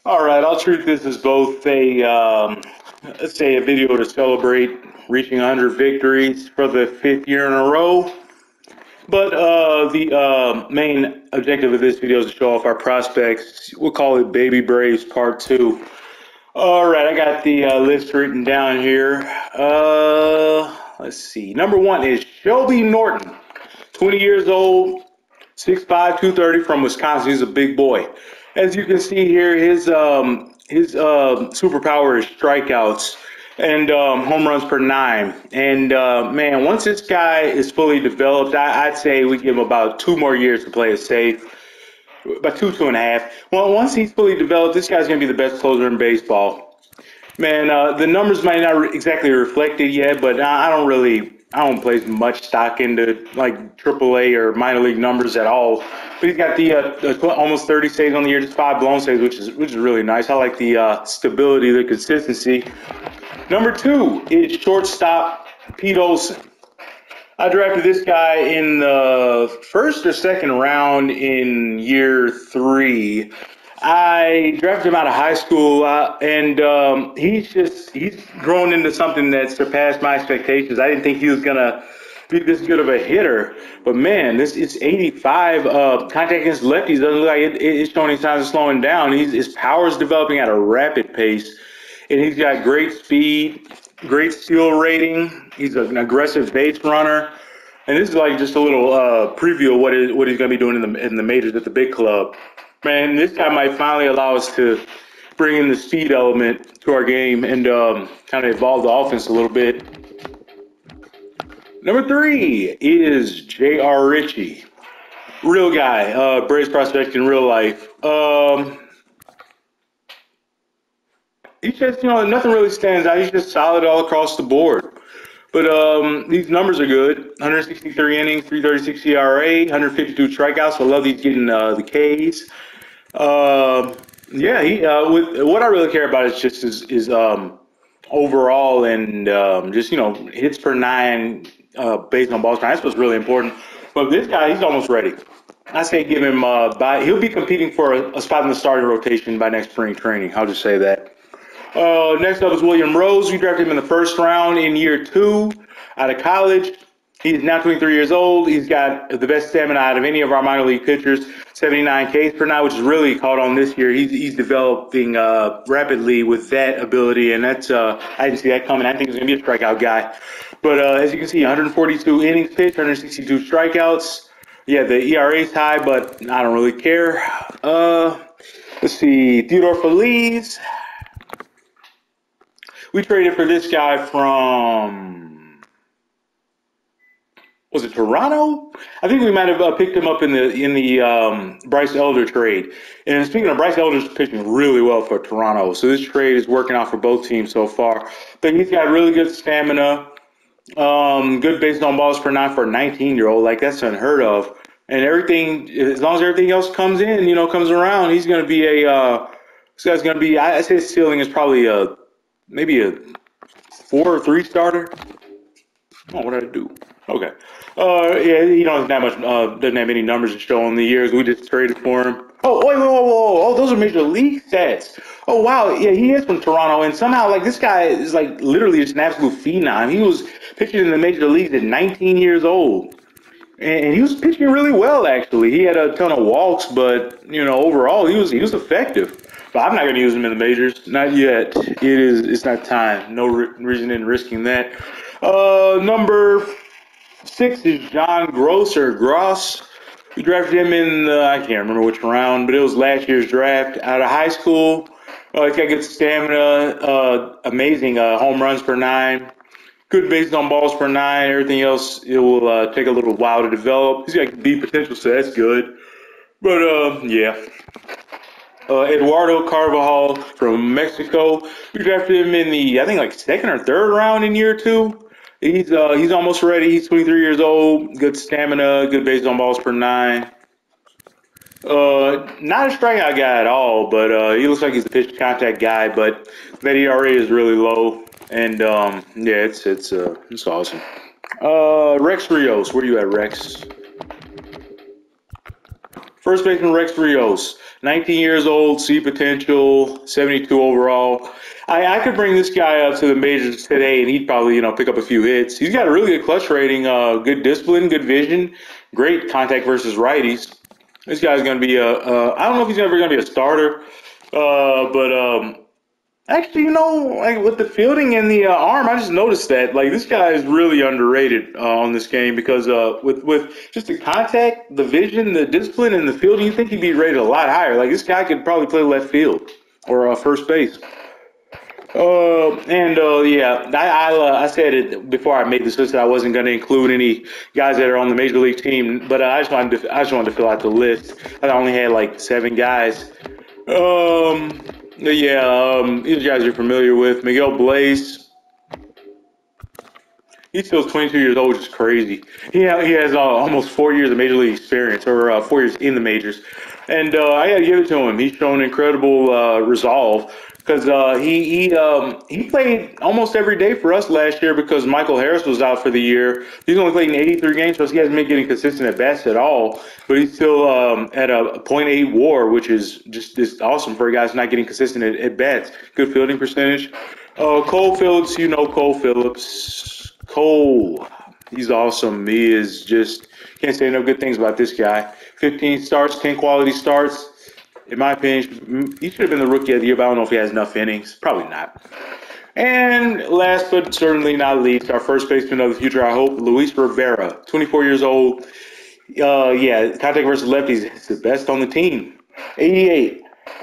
All right, I'll treat this as both let's say, a video to celebrate reaching 100 victories for the fifth year in a row. But the main objective of this video is to show off our prospects. We'll call it Baby Braves Part 2. All right, I got the list written down here. Let's see. Number one is Shelby Norton, 20 years old, 6'5", 230 from Wisconsin. He's a big boy. As you can see here, his superpower is strikeouts and home runs per nine. And man, once this guy is fully developed, I'd say we give him about 2 more years to play it safe. About two and a half. Well, once he's fully developed, this guy's going to be the best closer in baseball. Man, the numbers might not exactly reflect it yet, but I don't place much stock into like AAA or minor league numbers at all. But he's got the almost 30 saves on the year, just 5 blown saves, which is really nice. I like the stability, the consistency. Number two is shortstop Pete Olson. I drafted this guy in the first or second round in year 3. I drafted him out of high school, and he's grown into something that surpassed my expectations. I didn't think he was gonna be this good of a hitter, but man, this is 85. Contact against lefties doesn't look like it's showing any signs of slowing down. His power is developing at a rapid pace, and he's got great speed, great steal rating. He's an aggressive base runner. And this is like just a little preview of what he's going to be doing in the majors at the big club. Man, this guy might finally allow us to bring in the speed element to our game and kind of evolve the offense a little bit. Number three is J.R. Ritchie. Real guy, Braves prospect in real life. He's just, nothing really stands out. He's just solid all across the board. But these numbers are good. 163 innings, 336 ERA, 152 strikeouts. I love these getting the Ks. Yeah, with what I really care about is just his overall and just hits per nine based on balls. That's what's really important. But this guy, he's almost ready. I say give him he'll be competing for a spot in the starting rotation by next spring training. I'll just say that. Next up is William Rose. We drafted him in the first round in year 2 out of college. He's now 23 years old. He's got the best stamina out of any of our minor league pitchers, 79 Ks per nine, which is really caught on this year. He's developing rapidly with that ability, and that's I didn't see that coming. I think he's going to be a strikeout guy. But as you can see, 142 innings pitched, 162 strikeouts. Yeah, the ERA is high, but I don't really care. Let's see, Theodore Feliz. We traded for this guy from, was it Toronto? I think we might have picked him up in the Bryce Elder trade. And speaking of, Bryce Elder's pitching really well for Toronto, so this trade is working out for both teams so far. But he's got really good stamina, good base on balls per nine for a 19-year-old. Like, that's unheard of. And everything, as long as everything else comes in, comes around, he's going to be this guy's going to be, I say his ceiling is probably maybe a 4 or 3 starter. Oh, what did I do? Okay. Yeah, he doesn't have much. Doesn't have any numbers to show on the years. We just traded for him. Oh, wait, whoa! Oh, those are major league stats. Oh, wow. Yeah, he is from Toronto, and somehow, like, this guy is like literally just an absolute phenom. He was pitching in the major leagues at 19 years old, and he was pitching really well. Actually, he had a ton of walks, but overall, he was effective. But I'm not going to use him in the majors. Not yet. It's not time. No reason in risking that. Number 6 is John Gross. We drafted him in I can't remember which round, but it was last year's draft out of high school. He's got good stamina, amazing home runs per nine, good bases on balls per nine. Everything else, it will take a little while to develop. He's got deep potential, so that's good. But yeah. Eduardo Carvajal from Mexico. We drafted him in the, I think, like second or third round in year 2. He's almost ready. He's 23 years old. Good stamina. Good base on balls per nine. Not a strikeout guy at all, but he looks like he's a pitch contact guy. But that ERA is really low, and yeah, it's awesome. Rex Rios, where you at, Rex? First baseman Rex Rios, 19 years old, C potential, 72 overall. I could bring this guy up to the majors today, and he'd probably pick up a few hits. He's got a really good clutch rating, good discipline, good vision, great contact versus righties. This guy's going to be I don't know if he's ever going to be a starter, but actually, like with the fielding and the arm, I just noticed that like this guy is really underrated on this game because with just the contact, the vision, the discipline, and the fielding, you think he'd be rated a lot higher. Like this guy could probably play left field or first base. Yeah, I said it before I made this list that I wasn't going to include any guys that are on the major league team, but I just wanted to fill out the list. I only had like 7 guys. These guys you're familiar with. Miguel Blaze. He's still 22 years old, which is crazy. He has almost 4 years of major league experience, or 4 years in the majors, and I got to give it to him. He's shown incredible resolve because he played almost every day for us last year because Michael Harris was out for the year. He's only played in 83 games, so he hasn't been getting consistent at bats at all. But he's still at a .8 WAR, which is just awesome for a guy who's not getting consistent at bats. Good fielding percentage. Cole Phillips, Cole Phillips. Cole, he's awesome. He is just, can't say enough good things about this guy. 15 starts, 10 quality starts. In my opinion, he should have been the rookie of the year, but I don't know if he has enough innings. Probably not. And last but certainly not least, our first baseman of the future, I hope, Luis Rivera, 24 years old. Contact versus lefties, it's the best on the team. 88.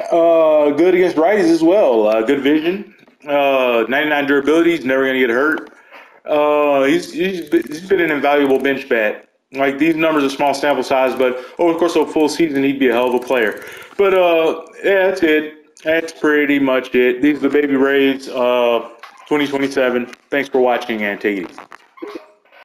Good against righties as well. Good vision. 99 durability. He's never going to get hurt. He's been an invaluable bench bat. Like these numbers are small sample size, but over the course of a full season, he'd be a hell of a player. But that's it. That's pretty much it. These are the Baby Rays 2027. Thanks for watching and take it easy.